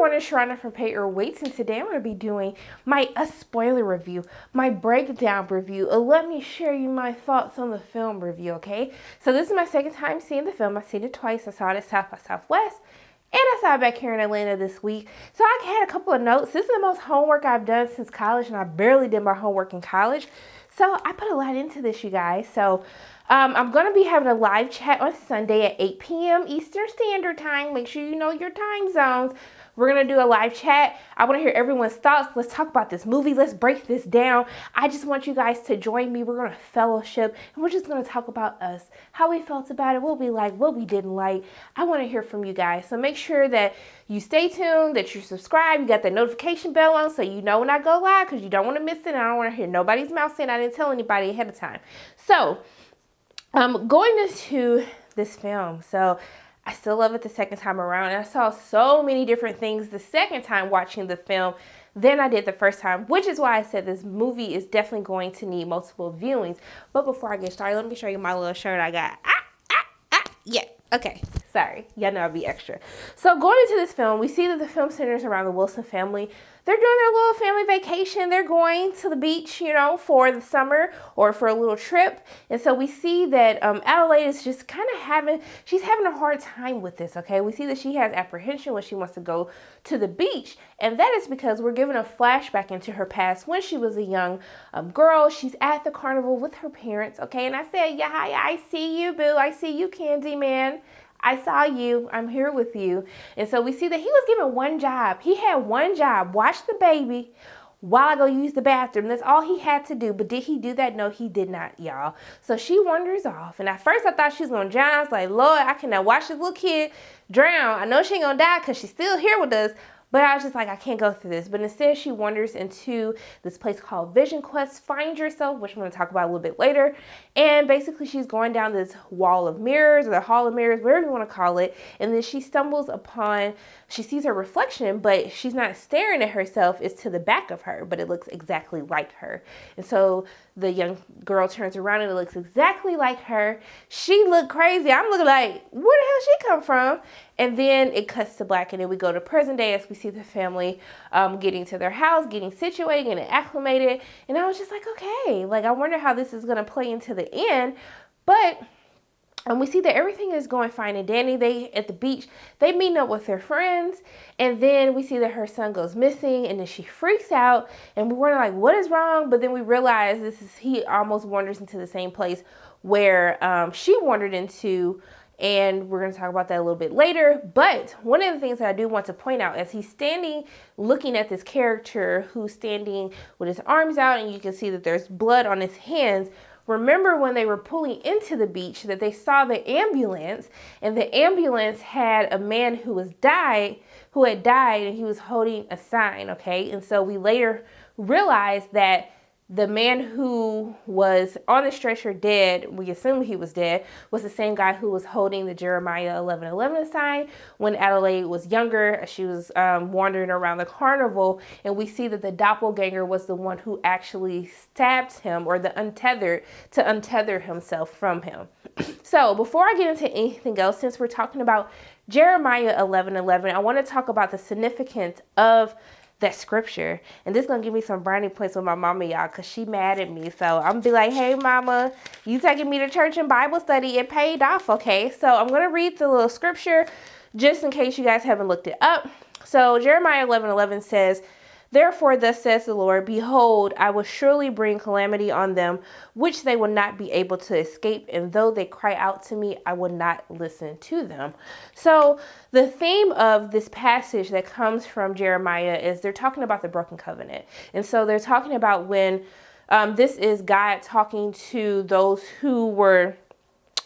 everyone, it's Sharana from Pay or Waits, and today I'm going to be doing my spoiler review, my breakdown review. Let me share you my thoughts on the film review, okay? So this is my second time seeing the film. I've seen it twice. I saw it at South by Southwest, and I saw it back here in Atlanta this week. So I had a couple of notes. This is the most homework I've done since college, and I barely did my homework in college. So I put a lot into this, you guys. So I'm going to be having a live chat on Sunday at 8 p.m. Eastern Standard Time. Make sure you know your time zones. We're going to do a live chat. I want to hear everyone's thoughts. Let's talk about this movie. Let's break this down. I just want you guys to join me. We're going to fellowship, and we're just going to talk about us, how we felt about it, what we liked, what we didn't like. I want to hear from you guys. So make sure that you stay tuned, that you're subscribed, you got the notification bell on so you know when I go live, because you don't want to miss it. I don't want to hear nobody's mouth saying I didn't tell anybody ahead of time. So going into this film, so I still love it the second time around. And I saw so many different things the second time watching the film than I did the first time, which is why I said this movie is definitely going to need multiple viewings. But before I get started, let me show you my little shirt I got. Yeah, okay. Sorry, y'all know I'll be extra. So going into this film, we see that the film centers around the Wilson family. They're doing their little family vacation. They're going to the beach, you know, for the summer or for a little trip. And so we see that Adelaide is just kind of she's having a hard time with this, okay? We see that she has apprehension when she wants to go to the beach. And that is because we're given a flashback into her past when she was a young girl. She's at the carnival with her parents, okay? And I said, yeah, hi, I see you, boo. I see you, Candyman. I saw you. I'm here with you. And so we see that he was given one job. He had one job. Watch the baby while I go use the bathroom. That's all he had to do. But did he do that? No, he did not, y'all. So she wanders off. And at first I thought she was going to drown. I was like, Lord, I cannot watch this little kid drown. I know she ain't going to die because she's still here with us. But I was just like, I can't go through this. But instead, she wanders into this place called Vision Quest, Find Yourself, which I'm going to talk about a little bit later. And basically, she's going down this wall of mirrors, or the hall of mirrors, whatever you want to call it. And then she stumbles upon, she sees her reflection, but she's not staring at herself. It's to the back of her, but it looks exactly like her. And so the young girl turns around and it looks exactly like her. She looked crazy. I'm looking like, where the hell she come from? And then it cuts to black, and then we go to present day as we see the family getting to their house, getting situated, getting acclimated. And I was just like, okay, like I wonder how this is going to play into the end. But we see that everything is going fine and dandy. They at the beach, they meet up with their friends, and then we see that her son goes missing, and then she freaks out, and we were like, what is wrong? But then we realize he almost wanders into the same place where she wandered into. And we're going to talk about that a little bit later. But one of the things that I do want to point out is he's standing looking at this character who's standing with his arms out, and you can see that there's blood on his hands. Remember when they were pulling into the beach that they saw the ambulance, and the ambulance had a man who had died, and he was holding a sign, okay? And so we later realized that the man who was on the stretcher dead, we assume he was dead, was the same guy who was holding the Jeremiah 11:11 sign when Adelaide was younger. She was wandering around the carnival, and we see that the doppelganger was the one who actually stabbed him, or the untethered, to untether himself from him. So before I get into anything else, since we're talking about Jeremiah 11:11, I want to talk about the significance of that scripture. And this is going to give me some brownie points with my mama, y'all, because she mad at me. So I'm going to be like, hey, mama, you taking me to church and Bible study. It paid off, okay? So I'm going to read the little scripture just in case you guys haven't looked it up. So Jeremiah 11:11 says, therefore, thus says the Lord, behold, I will surely bring calamity on them, which they will not be able to escape. And though they cry out to me, I will not listen to them. So the theme of this passage that comes from Jeremiah is they're talking about the broken covenant. And so they're talking about when this is God talking to those who were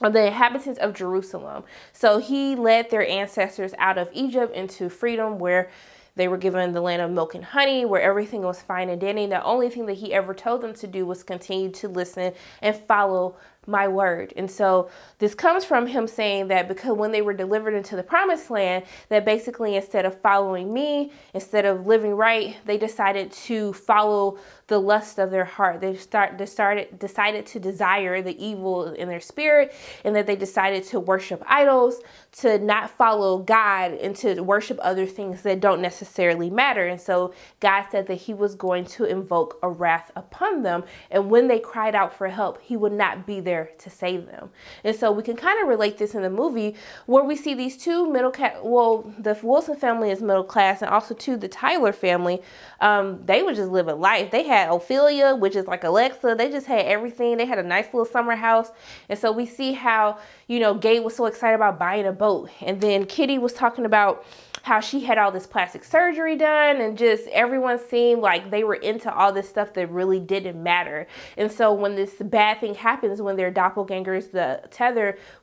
the inhabitants of Jerusalem. So he led their ancestors out of Egypt into freedom, where they were given the land of milk and honey, where everything was fine and dandy. The only thing that he ever told them to do was continue to listen and follow my word. And so this comes from him saying that because when they were delivered into the promised land, that basically instead of following me, instead of living right, they decided to follow the lust of their heart. They decided to desire the evil in their spirit, and that they decided to worship idols, to not follow God, and to worship other things that don't necessarily matter. And so God said that he was going to invoke a wrath upon them. And when they cried out for help, he would not be there to save them. And so we can kind of relate this in the movie where we see these two middle class, well, the Wilson family is middle class, and also too the Tyler family, they were just living life. They had Ophelia, which is like Alexa. They just had everything. They had a nice little summer house. And so we see how, you know, Gabe was so excited about buying a boat. And then Kitty was talking about how she had all this plastic surgery done, and just everyone seemed like they were into all this stuff that really didn't matter. And so when this bad thing happens, when they're doppelgangers,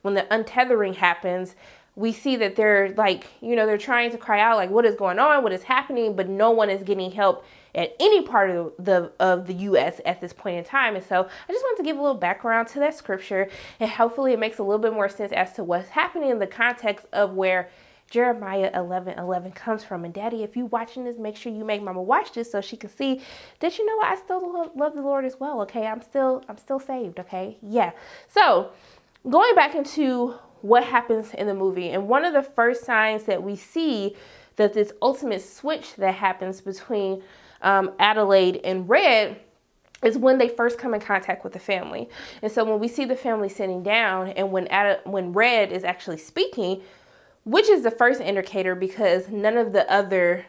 when the untethering happens, we see that they're like, you know, they're trying to cry out like, what is going on? What is happening? But no one is getting help at any part of the U.S. at this point in time. And so I just wanted to give a little background to that scripture, and hopefully it makes a little bit more sense as to what's happening in the context of where Jeremiah 11:11 comes from. And Daddy, if you watching this, make sure you make Mama watch this so she can see that, you know what, I still love the Lord as well. Okay, I'm still saved. Okay, yeah. So going back into what happens in the movie, and one of the first signs that we see that this ultimate switch that happens between Adelaide and Red is when they first come in contact with the family. And so when we see the family sitting down, and when Red is actually speaking, which is the first indicator, because none of the other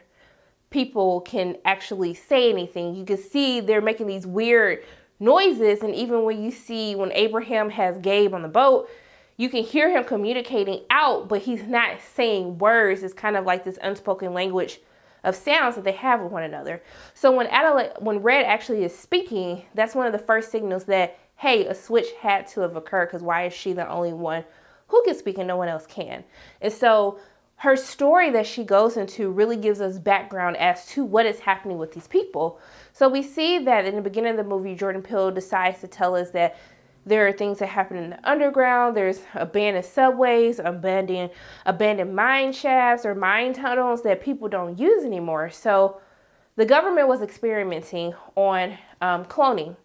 people can actually say anything. You can see they're making these weird noises, and even when Abraham has Gabe on the boat, you can hear him communicating out, but he's not saying words. It's kind of like this unspoken language of sounds that they have with one another. So when Red actually is speaking, that's one of the first signals that, hey, a switch had to have occurred, because why is she the only one who can speak and no one else can? And so her story that she goes into really gives us background as to what is happening with these people. So we see that in the beginning of the movie, Jordan Peele decides to tell us that there are things that happen in the underground. There's abandoned subways, abandoned mine shafts or mine tunnels that people don't use anymore. So the government was experimenting on cloning.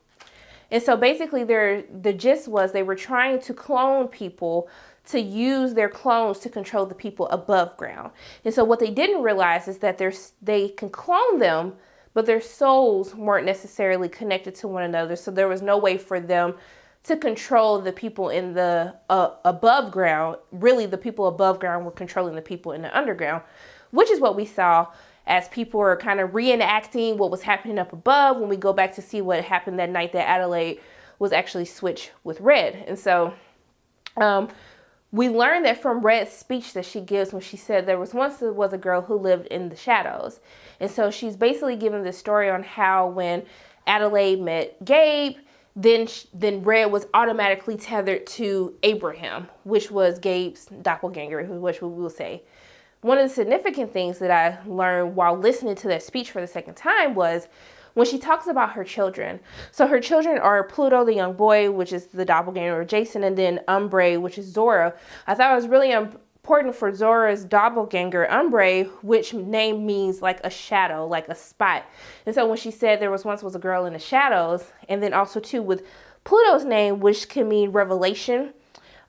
And so basically the gist was they were trying to clone people to use their clones to control the people above ground. And so what they didn't realize is that they can clone them, but their souls weren't necessarily connected to one another. So there was no way for them to control the people in the above ground. Really, the people above ground were controlling the people in the underground, which is what we saw as people were kind of reenacting what was happening up above when we go back to see what happened that night that Adelaide was actually switched with Red. And so we learned that from Red's speech that she gives when she said there was a girl who lived in the shadows. And so she's basically giving this story on how when Adelaide met Gabe, then Red was automatically tethered to Abraham, which was Gabe's doppelganger, which we will say. One of the significant things that I learned while listening to that speech for the second time was when she talks about her children. So her children are Pluto, the young boy, which is the doppelganger of Jason, and then Umbre, which is Zora. I thought it was really important for Zora's doppelganger, Umbre, which name means like a shadow, like a spot. And so when she said there was a girl in the shadows, and then also too with Pluto's name, which can mean revelation,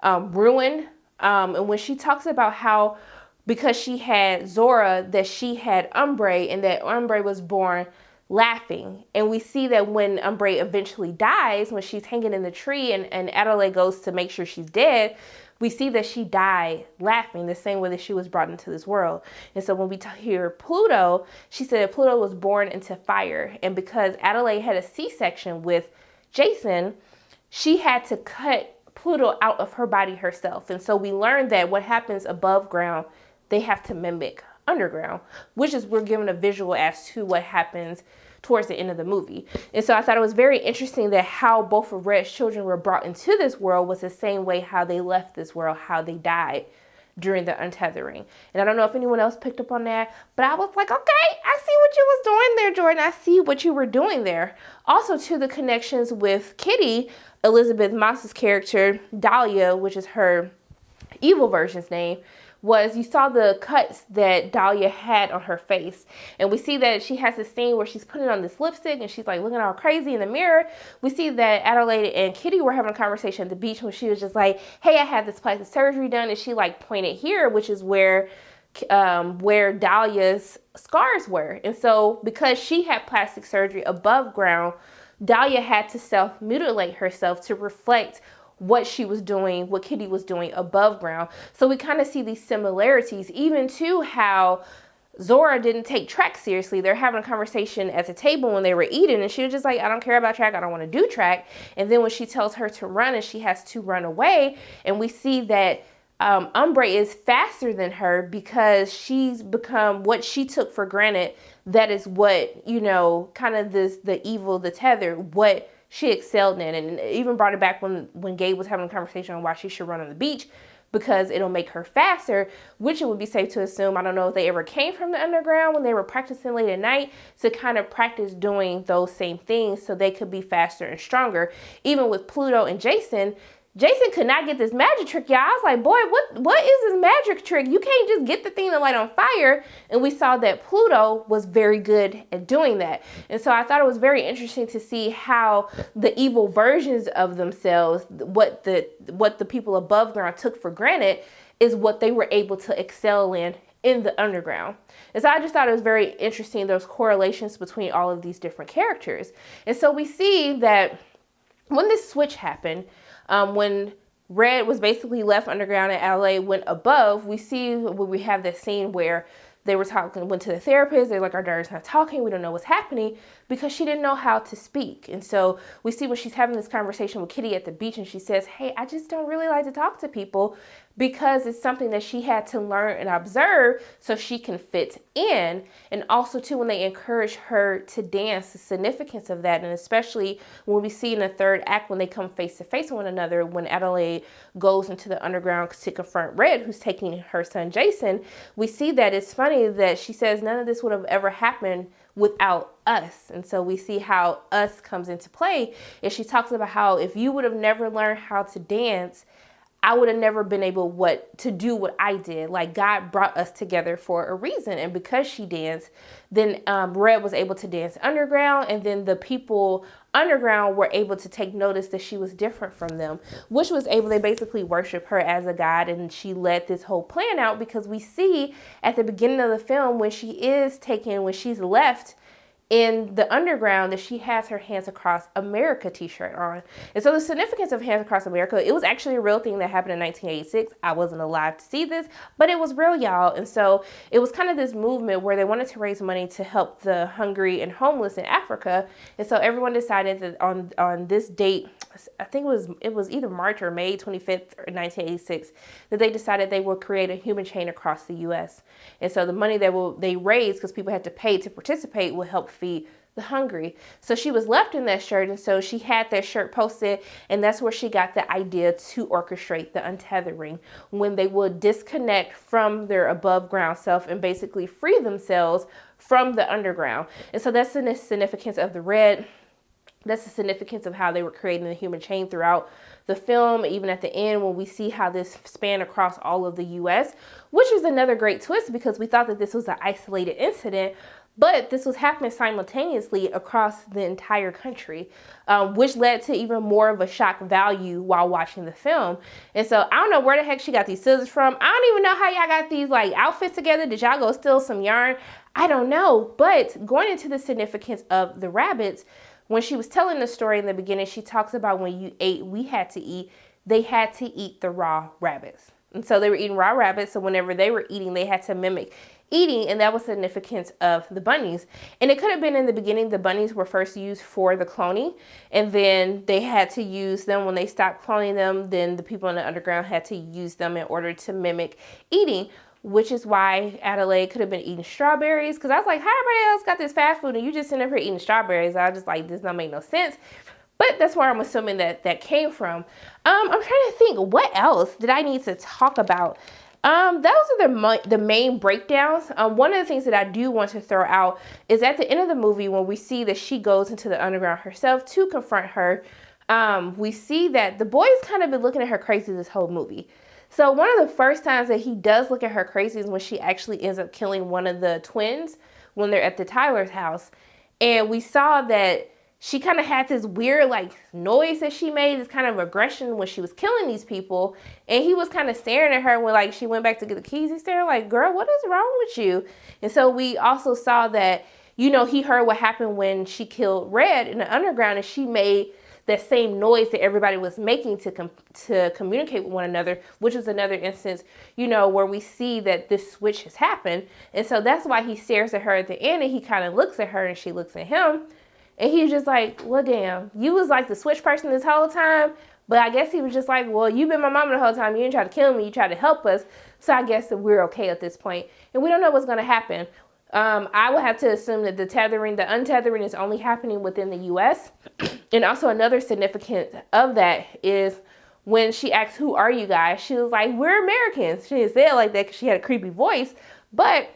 ruin. And when she talks about how because she had Zora, that she had Umbre, and that Umbre was born laughing. And we see that when Umbre eventually dies, when she's hanging in the tree and Adelaide goes to make sure she's dead, we see that she died laughing the same way that she was brought into this world. And so when we hear Pluto, she said Pluto was born into fire. And because Adelaide had a C-section with Jason, she had to cut Pluto out of her body herself. And so we learned that what happens above ground, they have to mimic underground, which is we're given a visual as to what happens towards the end of the movie. And so I thought it was very interesting that how both of Red's children were brought into this world was the same way how they left this world, how they died during the untethering. And I don't know if anyone else picked up on that, but I was like, okay, I see what you was doing there, Jordan. I see what you were doing there. Also, to the connections with Kitty, Elizabeth Moss's character, Dahlia, which is her evil version's name, was you saw the cuts that Dahlia had on her face. And we see that she has this scene where she's putting on this lipstick and she's like looking all crazy in the mirror. We see that Adelaide and Kitty were having a conversation at the beach when she was just like, hey, I had this plastic surgery done. And she like pointed here, which is where Dahlia's scars were. And so because she had plastic surgery above ground, Dahlia had to self-mutilate herself to reflect what she was doing, what Kitty was doing above ground. So we kind of see these similarities, even to how Zora didn't take track seriously. They're having a conversation at the table when they were eating, and she was just like, I don't care about track, I don't want to do track. And then when she tells her to run and she has to run away, and we see that Umbre is faster than her because she's become what she took for granted. That is what, you know, kind of the evil, the tether, what she excelled in. And even brought it back when Gabe was having a conversation on why she should run on the beach, because it'll make her faster, which it would be safe to assume, I don't know if they ever came from the underground when they were practicing late at night to kind of practice doing those same things so they could be faster and stronger. Even with Pluto and Jason could not get this magic trick, y'all. I was like, boy, what is this magic trick? You can't just get the thing to light on fire. And we saw that Pluto was very good at doing that. And so I thought it was very interesting to see how the evil versions of themselves, what the people above ground took for granted, is what they were able to excel in the underground. And so I just thought it was very interesting, those correlations between all of these different characters. And so we see that when this switch happened, when Red was basically left underground and Adelaide went above, we have this scene where they were talking, went to the therapist. They're like, our daughter's not talking. We don't know what's happening, because she didn't know how to speak. And so we see when she's having this conversation with Kitty at the beach, and she says, hey, I just don't really like to talk to people, because it's something that she had to learn and observe so she can fit in. And also too, when they encourage her to dance, the significance of that. And especially when we see in the third act, when they come face to face with one another, when Adelaide goes into the underground to confront Red, who's taking her son Jason, we see that it's funny that she says none of this would have ever happened without us. And so we see how us comes into play. And she talks about how if you would have never learned how to dance, I would have never been able to do what I did. Like, God brought us together for a reason. And because she danced, then Red was able to dance underground. And then the people underground were able to take notice that she was different from them, which was able, they basically worship her as a god. And she led this whole plan out, because we see at the beginning of the film when she's left in the underground, that she has her Hands Across America t-shirt on. And so the significance of Hands Across America, it was actually a real thing that happened in 1986. I wasn't alive to see this, but it was real, y'all. And so it was kind of this movement where they wanted to raise money to help the hungry and homeless in Africa. And so everyone decided that on this date, I think it was either March or May 25th, 1986, that they decided they would create a human chain across the U.S. And so the money that they raised, because people had to pay to participate, would help feed the hungry. So she was left in that shirt, and so she had that shirt posted, and that's where she got the idea to orchestrate the untethering, when they would disconnect from their above ground self and basically free themselves from the underground. And so that's the significance of the red. That's the significance of how they were creating the human chain throughout the film, even at the end when we see how this spanned across all of the U.S., which is another great twist, because we thought that this was an isolated incident, but this was happening simultaneously across the entire country, which led to even more of a shock value while watching the film. And so I don't know where the heck she got these scissors from. I don't even know how y'all got these like outfits together. Did y'all go steal some yarn? I don't know. But going into the significance of the rabbits, when she was telling the story in the beginning, she talks about when you ate, we had to eat, they had to eat the raw rabbits. And so they were eating raw rabbits. So whenever they were eating, they had to mimic eating. And that was the significance of the bunnies. And it could have been in the beginning, the bunnies were first used for the cloning. And then they had to use them when they stopped cloning them. Then the people in the underground had to use them in order to mimic eating, which is why Adelaide could have been eating strawberries. Because I was like, how everybody else got this fast food and you just sitting up here eating strawberries? I was just like, this don't make no sense. But that's where I'm assuming that came from. I'm trying to think, what else did I need to talk about Those are the main breakdowns. One of the things that I do want to throw out is at the end of the movie when we see that she goes into the underground herself to confront her. We see that the boy's kind of been looking at her crazy this whole movie. So one of the first times that he does look at her crazy is when she actually ends up killing one of the twins when they're at the Tyler's house. And we saw that she kind of had this weird like noise that she made, this kind of aggression when she was killing these people. And he was kind of staring at her when like she went back to get the keys. He's staring like, girl, what is wrong with you? And so we also saw that, you know, he heard what happened when she killed Red in the underground, and she made that same noise that everybody was making to communicate with one another, which is another instance, you know, where we see that this switch has happened. And so that's why he stares at her at the end, and he kind of looks at her and she looks at him. And he's just like, well, damn, you was like the switch person this whole time. But I guess he was just like, well, you've been my mama the whole time. You didn't try to kill me. You tried to help us. So I guess that we're okay at this point. And we don't know what's going to happen. I would have to assume that the untethering is only happening within the U.S. And also another significance of that is when she asked, who are you guys? She was like, we're Americans. She didn't say it like that because she had a creepy voice. But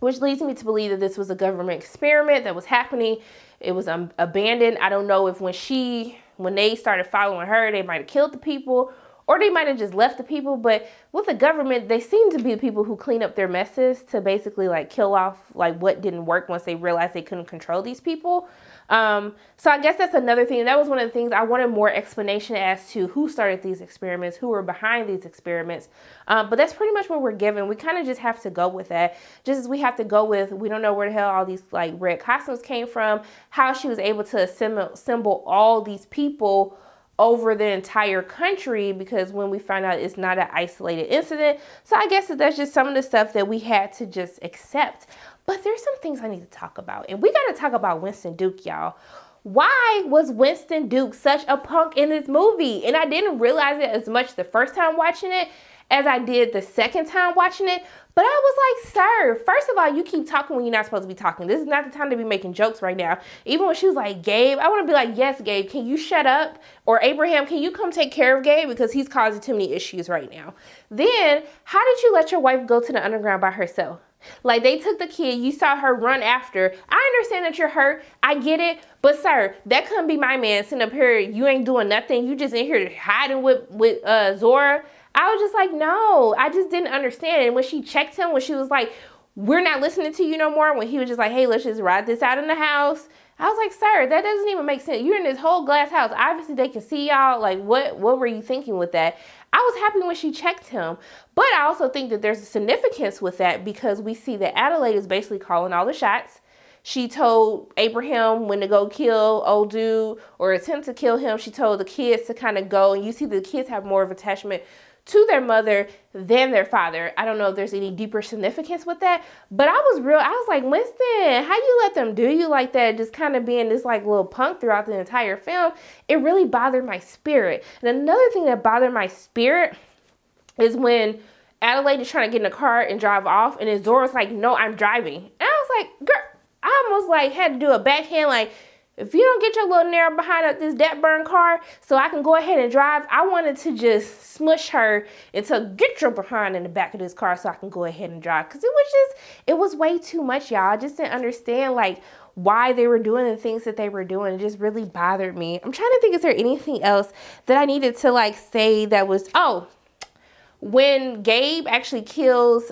which leads me to believe that this was a government experiment that was happening. It was abandoned. I don't know if when they started following her, they might have killed the people, or they might have just left the people. But with the government, they seem to be the people who clean up their messes to basically like kill off like what didn't work once they realized they couldn't control these people. So I guess that's another thing. That was one of the things I wanted more explanation as to who started these experiments, who were behind these experiments. But that's pretty much what we're given. We kind of just have to go with that. Just as we have to go with, we don't know where the hell all these like red costumes came from, how she was able to assemble all these people over the entire country, because when we find out it's not an isolated incident. So I guess that's just some of the stuff that we had to just accept. But there's some things I need to talk about. And we got to talk about Winston Duke, y'all. Why was Winston Duke such a punk in this movie? And I didn't realize it as much the first time watching it as I did the second time watching it. But I was like, sir, first of all, you keep talking when you're not supposed to be talking. This is not the time to be making jokes right now. Even when she was like, Gabe, I want to be like, yes, Gabe, can you shut up? Or Abraham, can you come take care of Gabe? Because he's causing too many issues right now. Then, how did you let your wife go to the underground by herself? Like, they took the kid, you saw her run after. I understand that you're hurt, I get it, but sir, that couldn't be my man sitting up here, you ain't doing nothing, you just in here hiding with Zora. I was just like, no, I just didn't understand. And when she checked him, when she was like, we're not listening to you no more, when he was just like, hey, let's just ride this out in the house, I was like, sir, that doesn't even make sense. You're in this whole glass house. Obviously, they can see y'all. Like, what were you thinking with that? I was happy when she checked him. But I also think that there's a significance with that, because we see that Adelaide is basically calling all the shots. She told Abraham when to go kill old dude or attempt to kill him. She told the kids to kind of go. And you see the kids have more of attachment to their mother than their father. I don't know if there's any deeper significance with that, but I was like, Winston, how you let them do you like that? Just kind of being this like little punk throughout the entire film. It really bothered my spirit. And another thing that bothered my spirit is when Adelaide is trying to get in the car and drive off, and then Zora's like, no, I'm driving. And I was like, girl, I almost like had to do a backhand, like, if you don't get your little narrow behind this debt burn car so I can go ahead and drive, I wanted to just smush her into get your behind in the back of this car so I can go ahead and drive. Because it was way too much, y'all. I just didn't understand like why they were doing the things that they were doing. It just really bothered me. I'm trying to think, is there anything else that I needed to like say that was, when Gabe actually kills,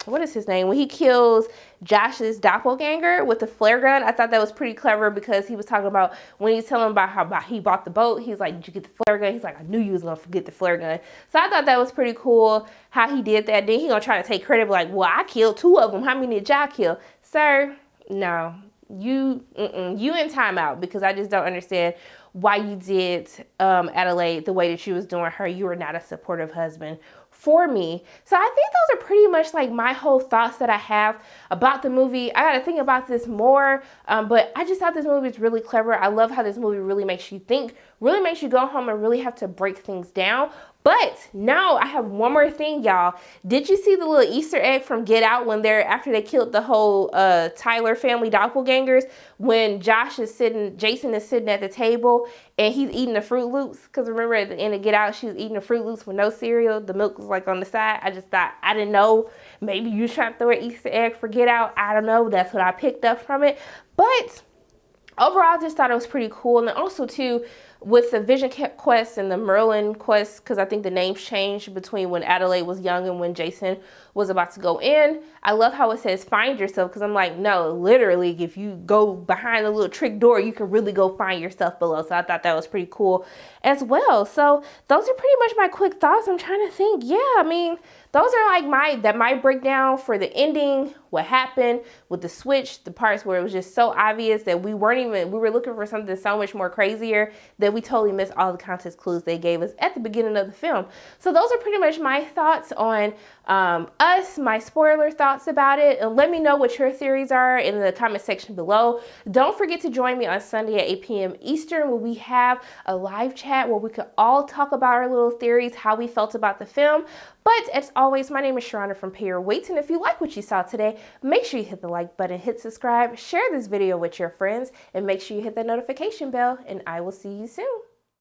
what is his name? When he kills Josh's doppelganger with the flare gun, I thought that was pretty clever, because he was talking about when he's telling about how he bought the boat. He's like, did you get the flare gun? He's like, I knew you was going to forget the flare gun. So I thought that was pretty cool how he did that. Then he going to try to take credit, like, well, I killed 2 of them. How many did y'all kill? Sir, no. You in timeout, because I just don't understand why you did Adelaide the way that you was doing her. You were not a supportive husband for me. So I think those are pretty much like my whole thoughts that I have about the movie. I got to think about this more, but I just thought this movie is really clever. I love how this movie really makes you think, really makes you go home and really have to break things down. But now I have one more thing, y'all. Did you see the little Easter egg from Get Out when after they killed the whole Tyler family doppelgangers, when Jason is sitting at the table and he's eating the Fruit Loops? Because remember at the end of Get Out, she was eating the Fruit Loops with no cereal. The milk was like on the side. I just thought, I didn't know. Maybe you trying to throw an Easter egg for Get Out. I don't know. That's what I picked up from it. But overall, I just thought it was pretty cool. And then also too, with the Vision quest and the Merlin quest, because I think the names changed between when Adelaide was young and when Jason was about to go in. I love how it says find yourself, because I'm like, no, literally, if you go behind the little trick door, you can really go find yourself below. So I thought that was pretty cool as well. So those are pretty much my quick thoughts. I'm trying to think. Yeah, I mean, those are like my breakdown for the ending, what happened with the switch, the parts where it was just so obvious that we were looking for something so much more crazier that we totally missed all the context clues they gave us at the beginning of the film. So those are pretty much my thoughts on my spoiler thoughts about it. And let me know what your theories are in the comment section below. Don't forget to join me on Sunday at 8 p.m. Eastern, where we have a live chat where we could all talk about our little theories, how we felt about the film. But as always, my name is Sharonda from Pay Your Weights, and if you like what you saw today, make sure you hit the like button, hit subscribe, share this video with your friends, and make sure you hit the notification bell, and I will see you soon.